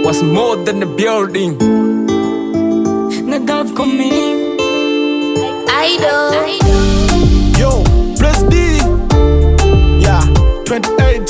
was more than a building. Nadav kami Idol. Yo, Press D. Yeah, 28.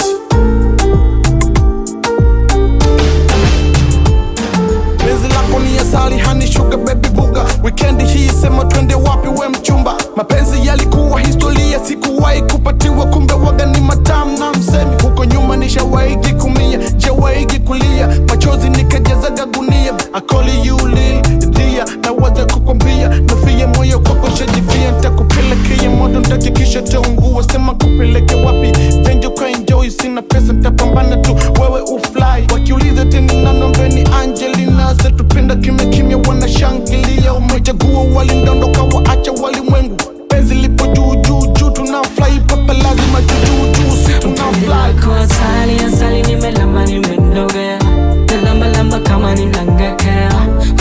Penzi lako ni asali, honey sugar baby buga. Weekend hii sema twende wapi we mchumba. Mapenzi yalikuwa historia, sikuwahi kupatiwa, kumbe waga ni matamu na msemi. Huko nyuma nishawahi kumia, jawahi kulia, machozi nikajazaga gunia. I call you Lil Dia, na waza kukwambia nafia moyo kwako shajifia. Nitakupelekea moto nitakikisha taungua, sema kupeleke wapi venjo kwa enjoy. Sina pesa nitapambana tu wewe ufly. Wakiuliza tena nanombeni Angelina, setupenda kimya kimya wanashangilia. Umechagua walindondoka waacha walimwengu. Penzi lipo juu juu juu tunafly, papa lazima juu juu si tunafly. Kwa asali nimelamba nimendogea, nalamba lamba kama ninangekea,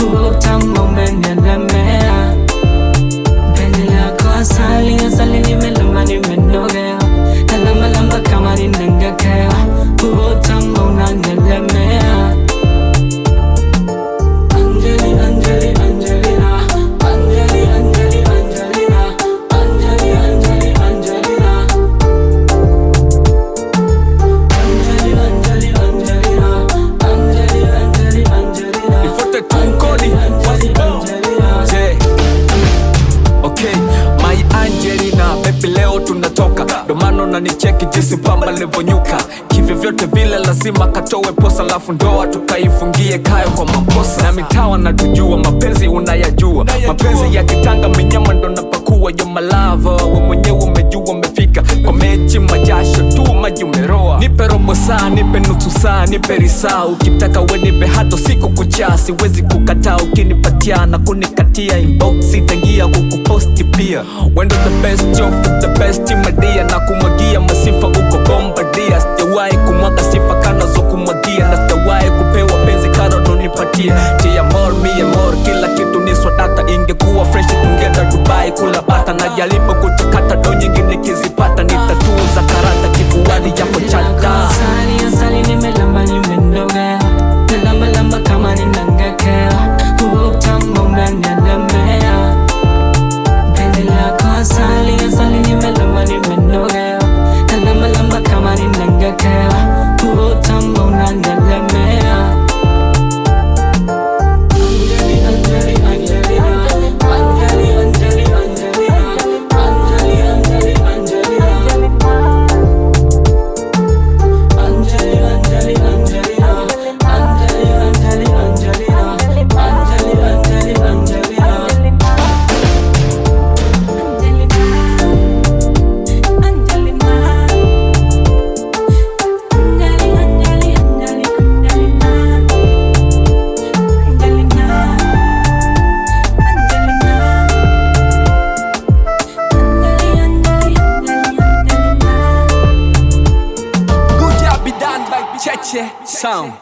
huo utamu umenielemea. Penzi lako asali nimelamba nimendogea, nalamba lamba kama ninangekea, huo utamu unanielemea. Domano na nicheki jinsi pamba levonyuka. Kivyo vyote vile lazima katowe posa, lafu ndoa tukaifungie kayo kwa makosa. Na mitawa na tujua mapenzi unayajua, mapenzi ya kitanga minyama ndo napakua. Yo malava we mwenyewe umejua umefika, kwa mechi majasho tu maji umeroa. Nipe robo saa, nipe nusu saa, nipe risaa. Ukitaka we nipe hata siku kucha, siwezi kukataa. Ukinipatia na kunikatia inbox itangia kukuposti pia. Wendo the best job the best madia, na kumwagia masifa uko bombardia. Sijawahi kumwaga sifa kanazo kumwagia, na sijawahi kupewa penzi karo nonipatia. Tia more me more, kila kitu ni swadata. Ingekuwa fresh tungenda Dubai kula bata, na jaribu kuchakata do nyingi nikizipata. Nitatuza karata kifuani yako chata. Asali nimelamba nimendogea, nalamba lamba kama ninangekea, huo utamu umenielemea. Penzi lako asali nimelamba nimendogea, nalamba lamba kama ninangekea, huo utamu unanielemea. Cheche sound.